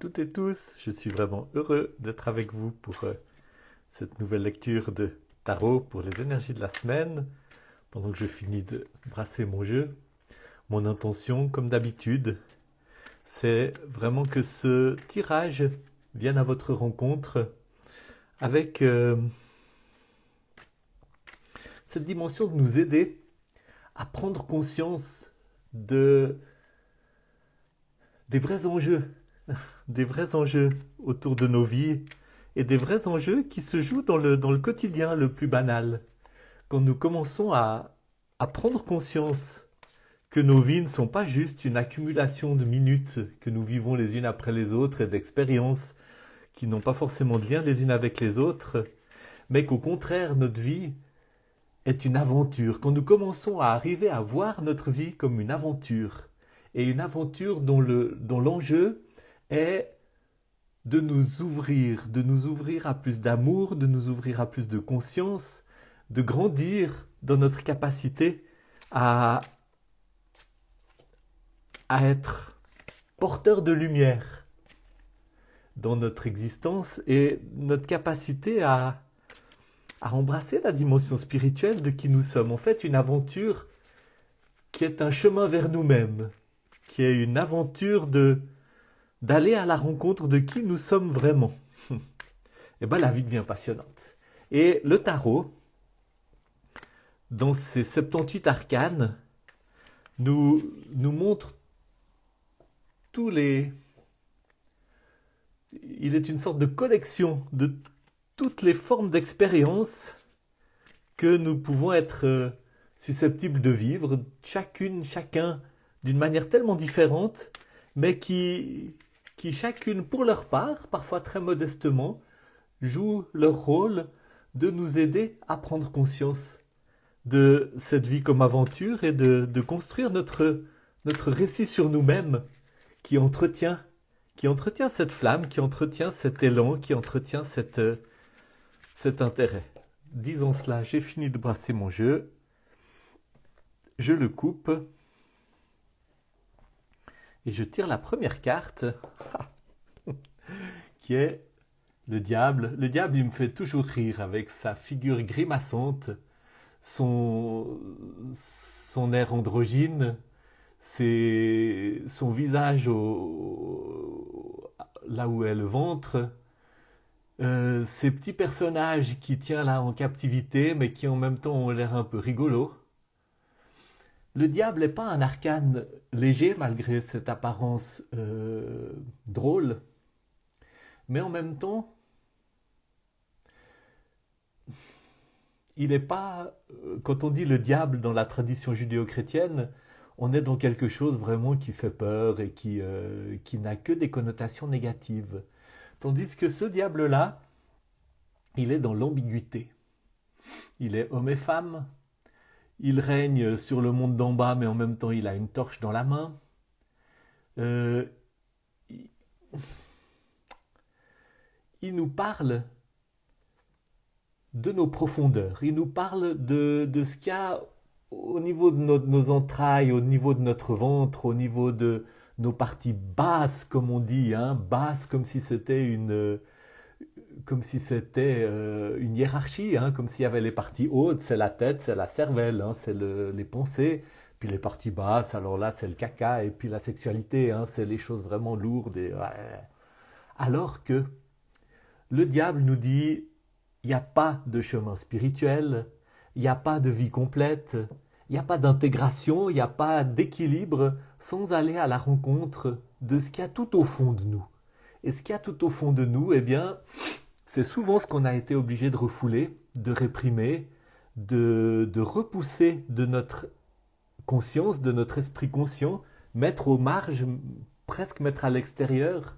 toutes et tous, je suis vraiment heureux d'être avec vous pour cette nouvelle lecture de tarot pour les énergies de la semaine. Pendant que je finis de brasser mon jeu, mon intention, comme d'habitude, c'est vraiment que ce tirage vienne à votre rencontre avec cette dimension de nous aider à prendre conscience de, des vrais enjeux, des vrais enjeux autour de nos vies et des vrais enjeux qui se jouent dans le quotidien le plus banal. Quand nous commençons à prendre conscience que nos vies ne sont pas juste une accumulation de minutes que nous vivons les unes après les autres et d'expériences qui n'ont pas forcément de lien les unes avec les autres, mais qu'au contraire, notre vie est une aventure. Quand nous commençons à arriver à voir notre vie comme une aventure, et une aventure dont l'enjeu est de nous ouvrir à plus d'amour, de nous ouvrir à plus de conscience, de grandir dans notre capacité à, à être porteur de lumière dans notre existence et notre capacité à embrasser la dimension spirituelle de qui nous sommes. En fait, une aventure qui est un chemin vers nous-mêmes, qui est une aventure d'aller à la rencontre de qui nous sommes vraiment. Et bien la vie devient passionnante. Et le tarot, dans ses 78 arcanes, nous montre tous les... Il est une sorte de collection de toutes les formes d'expérience que nous pouvons être susceptibles de vivre, chacun, d'une manière tellement différente, mais qui chacune, pour leur part, parfois très modestement, jouent leur rôle de nous aider à prendre conscience de cette vie comme aventure et de construire notre récit sur nous-mêmes qui entretient cette flamme, qui entretient cet élan, qui entretient cet intérêt. Disant cela, j'ai fini de brasser mon jeu. Je le coupe et je tire la première carte qui est le diable. Le diable, il me fait toujours rire avec sa figure grimaçante, son air androgyne, son visage là où est le ventre, ces petits personnages qui tiennent là en captivité mais qui en même temps ont l'air un peu rigolos. Le diable n'est pas un arcane léger malgré cette apparence drôle, mais en même temps, il n'est pas... Quand on dit le diable dans la tradition judéo-chrétienne, on est dans quelque chose vraiment qui fait peur et qui n'a que des connotations négatives. Tandis que ce diable-là, il est dans l'ambiguïté. Il est homme et femme, il règne sur le monde d'en bas, mais en même temps il a une torche dans la main. Il nous parle de nos profondeurs, il nous parle de ce qu'il y a au niveau de nos entrailles, au niveau de notre ventre, au niveau de nos parties basses, comme on dit, hein, basses comme si c'était une hiérarchie, hein, comme s'il y avait les parties hautes, c'est la tête, c'est la cervelle, hein, c'est les pensées, puis les parties basses, alors là c'est le caca, et puis la sexualité, hein, c'est les choses vraiment lourdes. Ouais. Alors que le diable nous dit, il n'y a pas de chemin spirituel, il n'y a pas de vie complète, il n'y a pas d'intégration, il n'y a pas d'équilibre sans aller à la rencontre de ce qu'il y a tout au fond de nous. Et ce qu'il y a tout au fond de nous, eh bien, c'est souvent ce qu'on a été obligé de refouler, de réprimer, de repousser de notre conscience, de notre esprit conscient, mettre aux marges, presque mettre à l'extérieur,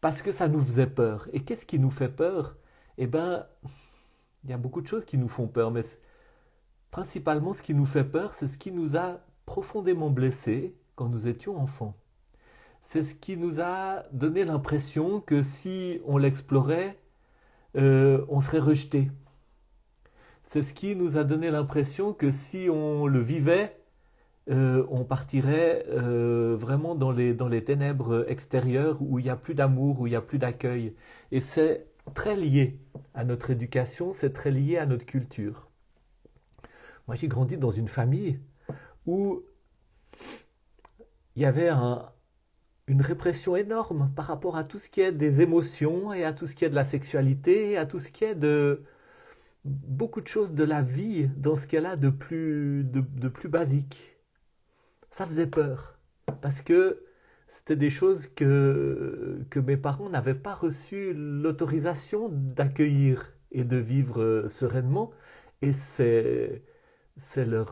parce que ça nous faisait peur. Et qu'est-ce qui nous fait peur? Eh bien, il y a beaucoup de choses qui nous font peur, mais principalement ce qui nous fait peur, c'est ce qui nous a profondément blessés quand nous étions enfants. C'est ce qui nous a donné l'impression que si on l'explorait, on serait rejeté. C'est ce qui nous a donné l'impression que si on le vivait, on partirait vraiment dans les ténèbres extérieures où il n'y a plus d'amour, où il n'y a plus d'accueil. Et c'est très lié à notre éducation, c'est très lié à notre culture. Moi, j'ai grandi dans une famille où il y avait une répression énorme par rapport à tout ce qui est des émotions et à tout ce qui est de la sexualité et à tout ce qui est de beaucoup de choses de la vie dans ce qu'elle a de plus basique. Ça faisait peur parce que c'était des choses que mes parents n'avaient pas reçu l'autorisation d'accueillir et de vivre sereinement. Et c'est c'est leur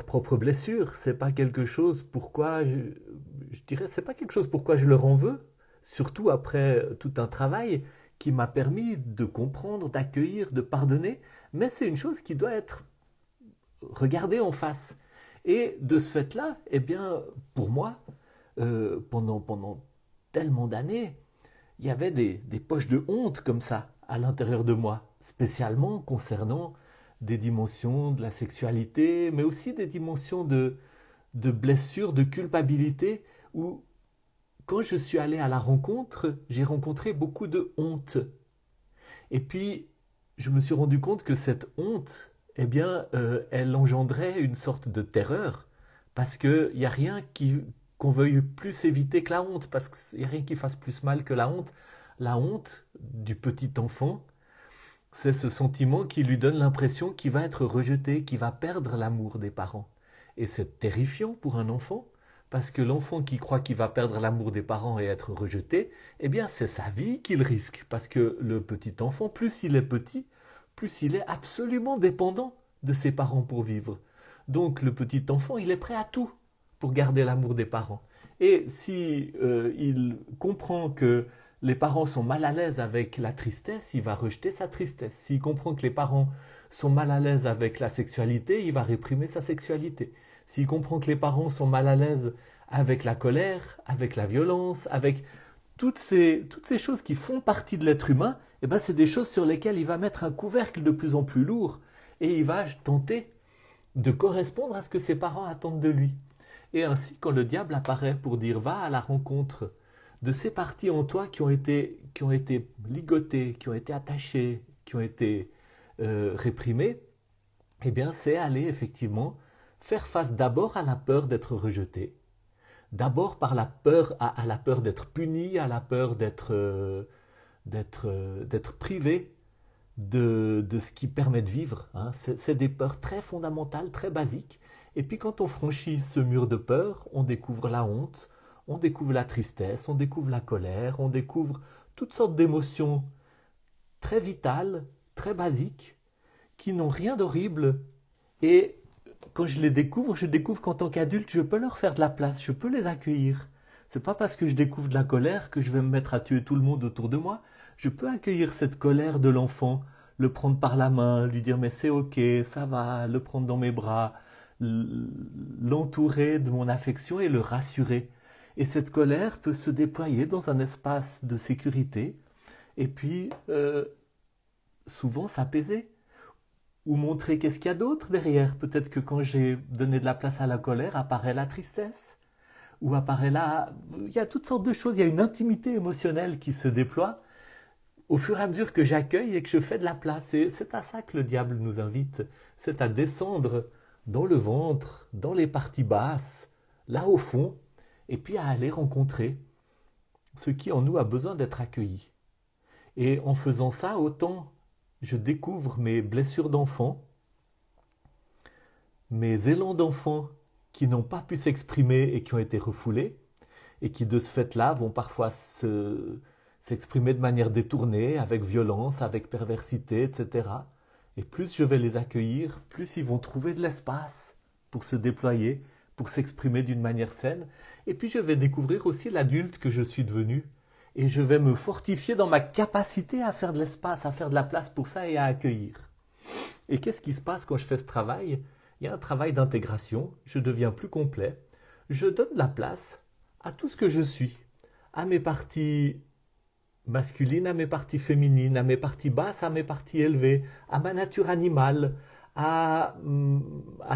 propre blessure. C'est pas quelque chose pourquoi je dirais, c'est pas quelque chose pourquoi je leur en veux. Surtout après tout un travail qui m'a permis de comprendre, d'accueillir, de pardonner. Mais c'est une chose qui doit être regardée en face. Et de ce fait-là, eh bien, pour moi, pendant tellement d'années, il y avait des poches de honte comme ça à l'intérieur de moi, spécialement concernant des dimensions de la sexualité, mais aussi des dimensions de blessures, de culpabilité, où quand je suis allé à la rencontre, j'ai rencontré beaucoup de honte. Et puis, je me suis rendu compte que cette honte, eh bien, elle engendrait une sorte de terreur, parce qu'il n'y a rien qu'on veuille plus éviter que la honte, parce qu'il n'y a rien qui fasse plus mal que la honte. La honte du petit enfant, c'est ce sentiment qui lui donne l'impression qu'il va être rejeté, qu'il va perdre l'amour des parents. Et c'est terrifiant pour un enfant, parce que l'enfant qui croit qu'il va perdre l'amour des parents et être rejeté, eh bien c'est sa vie qu'il risque, parce que le petit enfant, plus il est petit, plus il est absolument dépendant de ses parents pour vivre. Donc le petit enfant, il est prêt à tout pour garder l'amour des parents. Et si il comprend que les parents sont mal à l'aise avec la tristesse, il va rejeter sa tristesse. S'il comprend que les parents sont mal à l'aise avec la sexualité, il va réprimer sa sexualité. S'il comprend que les parents sont mal à l'aise avec la colère, avec la violence, avec toutes ces choses qui font partie de l'être humain, eh ben c'est des choses sur lesquelles il va mettre un couvercle de plus en plus lourd et il va tenter de correspondre à ce que ses parents attendent de lui. Et ainsi, quand le diable apparaît pour dire va à la rencontre de ces parties en toi qui ont été ligotées, qui ont été attachées, qui ont été réprimées, eh bien c'est aller effectivement faire face d'abord à la peur d'être rejeté, d'abord par la peur à la peur d'être puni, à la peur d'être privé de ce qui permet de vivre. Hein. C'est des peurs très fondamentales, très basiques. Et puis quand on franchit ce mur de peur, on découvre la honte, on découvre la tristesse, on découvre la colère, on découvre toutes sortes d'émotions très vitales, très basiques, qui n'ont rien d'horrible. Et quand je découvre qu'en tant qu'adulte, je peux leur faire de la place, je peux les accueillir. C'est pas parce que je découvre de la colère que je vais me mettre à tuer tout le monde autour de moi. Je peux accueillir cette colère de l'enfant, le prendre par la main, lui dire mais c'est ok, ça va, le prendre dans mes bras, l'entourer de mon affection et le rassurer. Et cette colère peut se déployer dans un espace de sécurité et puis souvent s'apaiser ou montrer qu'est-ce qu'il y a d'autre derrière. Peut-être que quand j'ai donné de la place à la colère, apparaît la tristesse. Ou apparaît là, il y a toutes sortes de choses, il y a une intimité émotionnelle qui se déploie au fur et à mesure que j'accueille et que je fais de la place. Et c'est à ça que le diable nous invite, c'est à descendre dans le ventre, dans les parties basses, là au fond, et puis à aller rencontrer ce qui en nous a besoin d'être accueilli. Et en faisant ça, autant je découvre mes blessures d'enfant, mes élans d'enfant qui n'ont pas pu s'exprimer et qui ont été refoulés, et qui de ce fait-là vont parfois s'exprimer de manière détournée, avec violence, avec perversité, etc. Et plus je vais les accueillir, plus ils vont trouver de l'espace pour se déployer, pour s'exprimer d'une manière saine. Et puis je vais découvrir aussi l'adulte que je suis devenu. Et je vais me fortifier dans ma capacité à faire de l'espace, à faire de la place pour ça et à accueillir. Et qu'est-ce qui se passe quand je fais ce travail? Il y a un travail d'intégration, je deviens plus complet, je donne la place à tout ce que je suis, à mes parties masculines, à mes parties féminines, à mes parties basses, à mes parties élevées, à ma nature animale, à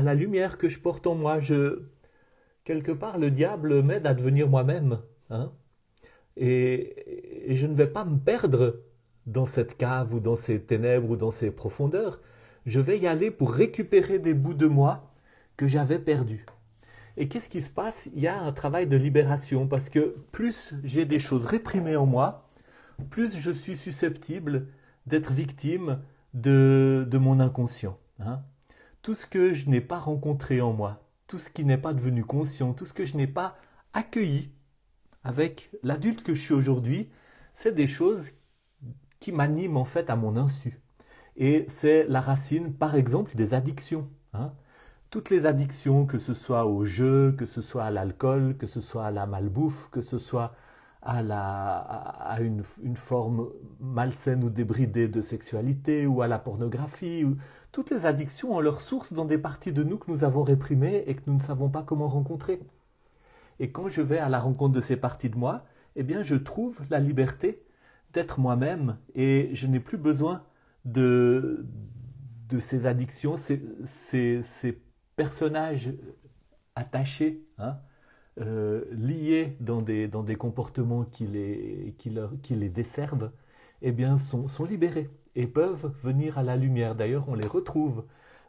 la lumière que je porte en moi. Quelque part, le diable m'aide à devenir moi-même, hein. Et je ne vais pas me perdre dans cette cave ou dans ces ténèbres ou dans ces profondeurs. Je vais y aller pour récupérer des bouts de moi que j'avais perdus. Et qu'est-ce qui se passe? Il y a un travail de libération parce que plus j'ai des choses réprimées en moi, plus je suis susceptible d'être victime de mon inconscient, hein. Tout ce que je n'ai pas rencontré en moi, tout ce qui n'est pas devenu conscient, tout ce que je n'ai pas accueilli avec l'adulte que je suis aujourd'hui, c'est des choses qui m'animent en fait à mon insu. Et c'est la racine, par exemple, des addictions, hein. Toutes les addictions, que ce soit au jeu, que ce soit à l'alcool, que ce soit à la malbouffe, que ce soit à une forme malsaine ou débridée de sexualité ou à la pornographie, toutes les addictions ont leur source dans des parties de nous que nous avons réprimées et que nous ne savons pas comment rencontrer. Et quand je vais à la rencontre de ces parties de moi, eh bien je trouve la liberté d'être moi-même et je n'ai plus besoin de, de ces addictions, ces personnages attachés, hein, liés dans des comportements qui les desservent, eh bien sont libérés et peuvent venir à la lumière. D'ailleurs, on les retrouve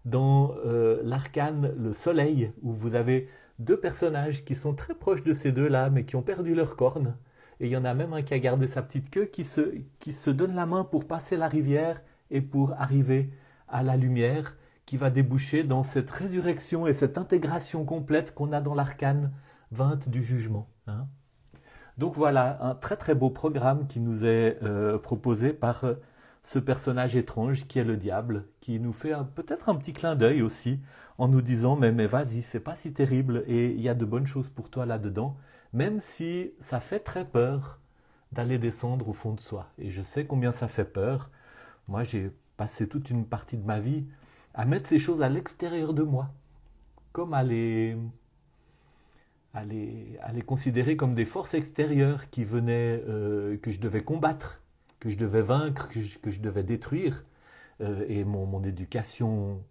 dans l'arcane Le Soleil, où vous avez deux personnages qui sont très proches de ces deux-là, mais qui ont perdu leurs cornes. Et il y en a même un qui a gardé sa petite queue, qui se donne la main pour passer la rivière et pour arriver à la lumière, qui va déboucher dans cette résurrection et cette intégration complète qu'on a dans l'arcane 20 du jugement, hein. Donc voilà, un très très beau programme qui nous est proposé par ce personnage étrange qui est le diable, qui nous fait peut-être un petit clin d'œil aussi, en nous disant mais vas-y, c'est pas si terrible et il y a de bonnes choses pour toi là-dedans, même si ça fait très peur d'aller descendre au fond de soi. Et je sais combien ça fait peur. Moi, j'ai passé toute une partie de ma vie à mettre ces choses à l'extérieur de moi, comme à les considérer comme des forces extérieures qui venaient, que je devais combattre, que je devais vaincre, que je devais détruire. Et mon éducation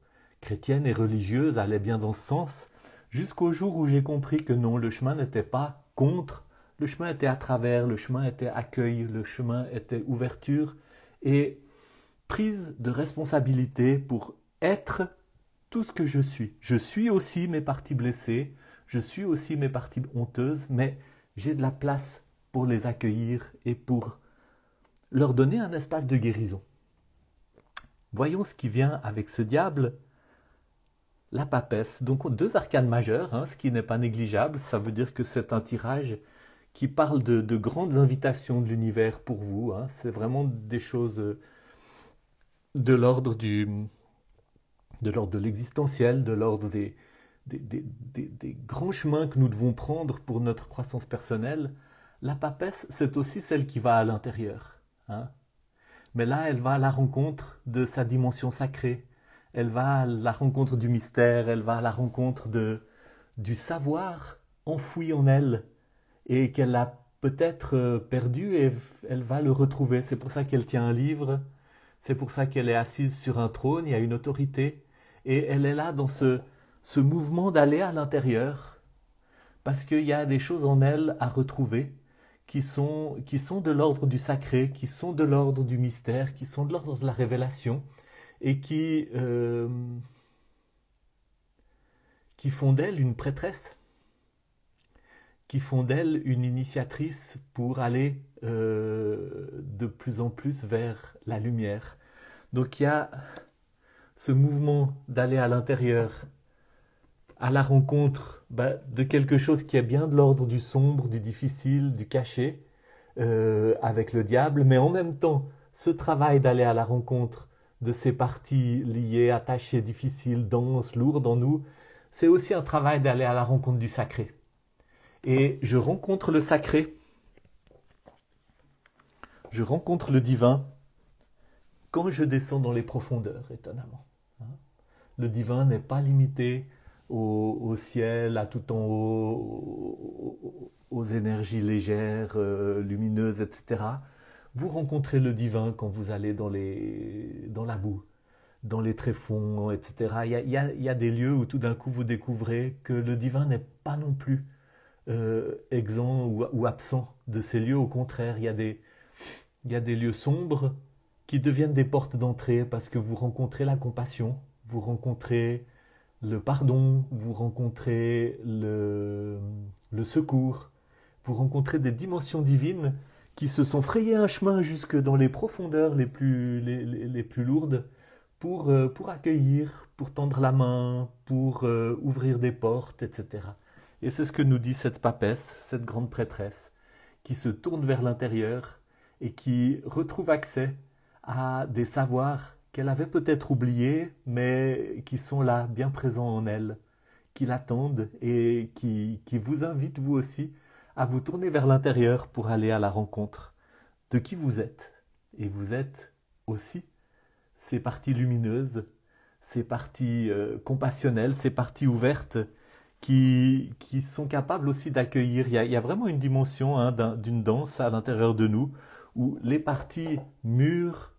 chrétienne et religieuse allait bien dans ce sens, jusqu'au jour où j'ai compris que non, le chemin n'était pas contre, le chemin était à travers, le chemin était accueil, le chemin était ouverture et prise de responsabilité pour être tout ce que je suis. Je suis aussi mes parties blessées, je suis aussi mes parties honteuses, mais j'ai de la place pour les accueillir et pour leur donner un espace de guérison. Voyons ce qui vient avec ce diable, la papesse. Donc deux arcanes majeures, hein, ce qui n'est pas négligeable. Ça veut dire que c'est un tirage qui parle de grandes invitations de l'univers pour vous, hein. C'est vraiment des choses de l'ordre de l'existentiel, de l'ordre des grands chemins que nous devons prendre pour notre croissance personnelle. La papesse, c'est aussi celle qui va à l'intérieur, hein. Mais là, elle va à la rencontre de sa dimension sacrée. Elle va à la rencontre du mystère, elle va à la rencontre du savoir enfoui en elle et qu'elle a peut-être perdu et elle va le retrouver. C'est pour ça qu'elle tient un livre, c'est pour ça qu'elle est assise sur un trône, il y a une autorité et elle est là dans ce mouvement d'aller à l'intérieur parce qu'il y a des choses en elle à retrouver qui sont de l'ordre du sacré, qui sont de l'ordre du mystère, qui sont de l'ordre de la révélation et qui font d'elle une prêtresse, qui font d'elle une initiatrice pour aller de plus en plus vers la lumière. Donc il y a ce mouvement d'aller à l'intérieur, à la rencontre de quelque chose qui est bien de l'ordre du sombre, du difficile, du caché, avec le diable, mais en même temps, ce travail d'aller à la rencontre de ces parties liées, attachées, difficiles, denses, lourdes en nous, c'est aussi un travail d'aller à la rencontre du sacré. Et je rencontre le sacré, je rencontre le divin quand je descends dans les profondeurs, étonnamment, hein. Le divin n'est pas limité au ciel, à tout en haut, aux énergies légères, lumineuses, etc. Vous rencontrez le divin quand vous allez dans la boue, dans les tréfonds, etc. Il y a des lieux où tout d'un coup vous découvrez que le divin n'est pas non plus exempt ou absent de ces lieux. Au contraire, il y a des lieux sombres qui deviennent des portes d'entrée parce que vous rencontrez la compassion, vous rencontrez le pardon, vous rencontrez le secours, vous rencontrez des dimensions divines qui se sont frayées un chemin jusque dans les profondeurs les plus lourdes pour accueillir, pour tendre la main, pour ouvrir des portes, etc. Et c'est ce que nous dit cette papesse, cette grande prêtresse, qui se tourne vers l'intérieur et qui retrouve accès à des savoirs qu'elle avait peut-être oubliés, mais qui sont là, bien présents en elle, qui l'attendent et qui vous invitent, vous aussi, à vous tourner vers l'intérieur pour aller à la rencontre de qui vous êtes. Et vous êtes aussi ces parties lumineuses, ces parties compassionnelles, ces parties ouvertes qui sont capables aussi d'accueillir. Il y a vraiment une dimension d'une danse à l'intérieur de nous où les parties mûres,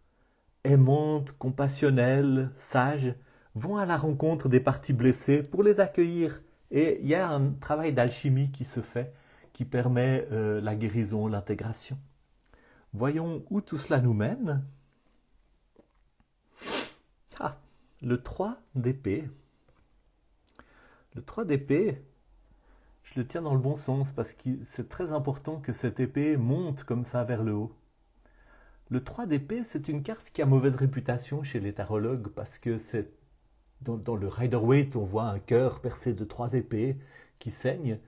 aimantes, compassionnelles, sages, vont à la rencontre des parties blessées pour les accueillir. Et il y a un travail d'alchimie qui se fait, qui permet la guérison, l'intégration. Voyons où tout cela nous mène. Ah, le 3 d'épée. Le 3 d'épée, je le tiens dans le bon sens parce que c'est très important que cette épée monte comme ça vers le haut. Le 3 d'épée, c'est une carte qui a mauvaise réputation chez les tarologues parce que c'est dans le Rider-Waite, on voit un cœur percé de 3 épées qui saignent.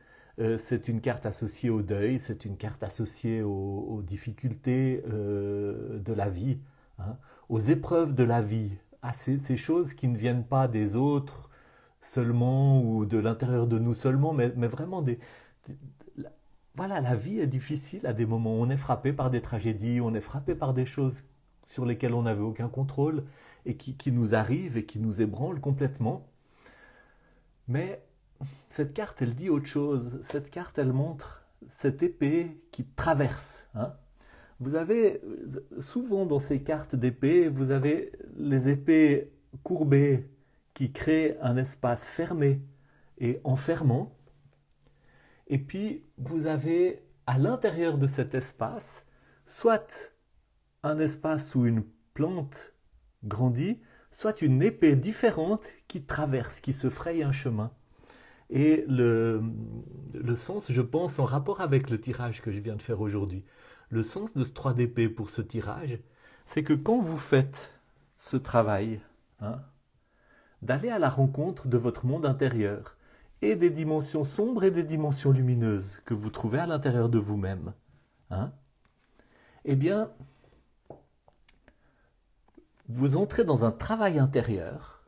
C'est une carte associée au deuil, c'est une carte associée aux difficultés de la vie, hein, aux épreuves de la vie, à ces choses qui ne viennent pas des autres seulement ou de l'intérieur de nous seulement, mais vraiment voilà, la vie est difficile à des moments. On est frappé par des tragédies, on est frappé par des choses sur lesquelles on n'avait aucun contrôle et qui nous arrivent et qui nous ébranlent complètement. Mais cette carte, elle dit autre chose. Cette carte, elle montre cette épée qui traverse. Hein. Vous avez, souvent dans ces cartes d'épée, vous avez les épées courbées qui créent un espace fermé et enfermant. Et puis, vous avez à l'intérieur de cet espace, soit un espace où une plante grandit, soit une épée différente qui traverse, qui se fraye un chemin. Et le sens, je pense, en rapport avec le tirage que je viens de faire aujourd'hui, le sens de ce 3 d'épée pour ce tirage, c'est que quand vous faites ce travail, hein, d'aller à la rencontre de votre monde intérieur, et des dimensions sombres et des dimensions lumineuses que vous trouvez à l'intérieur de vous-même, hein, eh bien, vous entrez dans un travail intérieur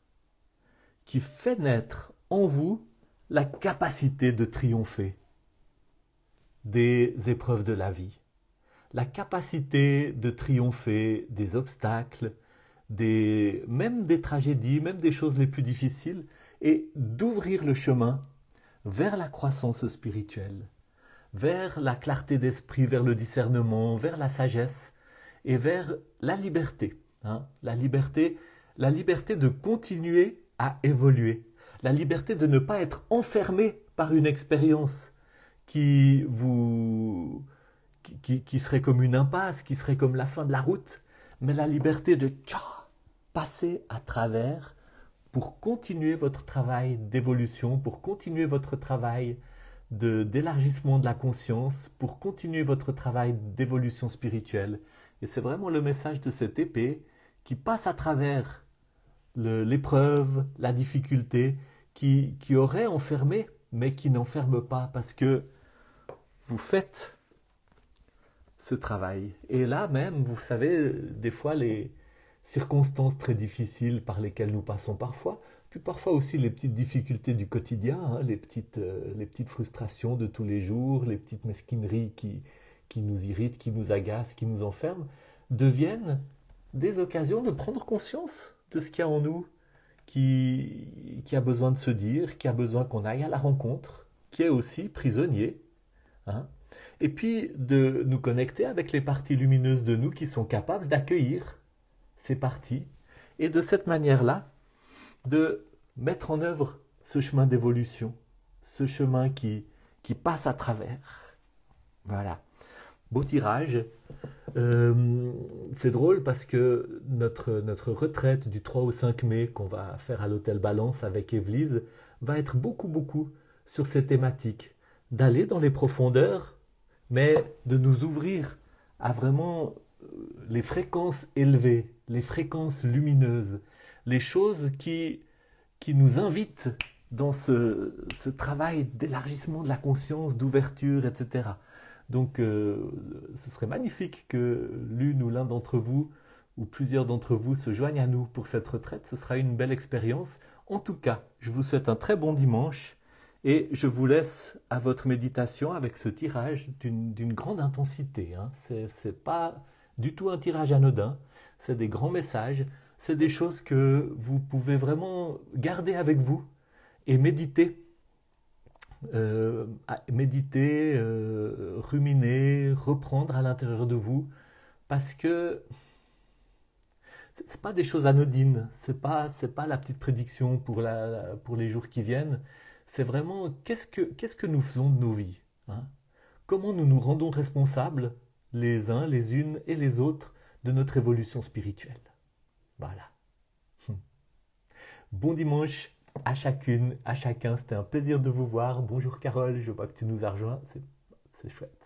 qui fait naître en vous la capacité de triompher des épreuves de la vie, la capacité de triompher des obstacles, même des tragédies, même des choses les plus difficiles, et d'ouvrir le chemin vers la croissance spirituelle, vers la clarté d'esprit, vers le discernement, vers la sagesse et vers la liberté. Hein, la liberté de continuer à évoluer, la liberté de ne pas être enfermé par une expérience qui serait comme une impasse, qui serait comme la fin de la route, mais la liberté de passer à travers pour continuer votre travail d'évolution, pour continuer votre travail d'élargissement de la conscience, pour continuer votre travail d'évolution spirituelle. Et c'est vraiment le message de cette épée qui passe à travers l'épreuve, la difficulté, qui aurait enfermé, mais qui n'enferme pas, parce que vous faites ce travail. Et là même, vous savez, des fois, les circonstances très difficiles par lesquelles nous passons parfois, puis parfois aussi les petites difficultés du quotidien, hein, les petites frustrations de tous les jours, les petites mesquineries qui nous irritent, qui nous agacent, qui nous enferment, deviennent des occasions de prendre conscience de ce qu'il y a en nous, qui a besoin de se dire, qui a besoin qu'on aille à la rencontre, qui est aussi prisonnier, hein, et puis de nous connecter avec les parties lumineuses de nous qui sont capables d'accueillir ces parties et de cette manière-là, de mettre en œuvre ce chemin d'évolution, ce chemin qui passe à travers. Voilà. Beau tirage. C'est drôle parce que notre retraite du 3 au 5 mai qu'on va faire à l'hôtel Balance avec Évelyse va être beaucoup sur ces thématiques. D'aller dans les profondeurs, mais de nous ouvrir à vraiment les fréquences élevées, les fréquences lumineuses, les choses qui nous invitent dans ce travail d'élargissement de la conscience, d'ouverture, etc. Donc, ce serait magnifique que l'une ou l'un d'entre vous, ou plusieurs d'entre vous, se joignent à nous pour cette retraite. Ce sera une belle expérience. En tout cas, je vous souhaite un très bon dimanche et je vous laisse à votre méditation avec ce tirage d'une grande intensité. Hein. C'est pas du tout un tirage anodin. C'est des grands messages. C'est des choses que vous pouvez vraiment garder avec vous et méditer méditer, ruminer, reprendre à l'intérieur de vous, parce que c'est pas des choses anodines, c'est pas la petite prédiction pour les jours qui viennent, c'est vraiment qu'est-ce que nous faisons de nos vies, hein. Comment nous nous rendons responsables, les uns, les unes et les autres, de notre évolution spirituelle. Voilà. Bon dimanche à chacune, à chacun. C'était un plaisir de vous voir. Bonjour Carole, je vois que tu nous as rejoints. C'est chouette.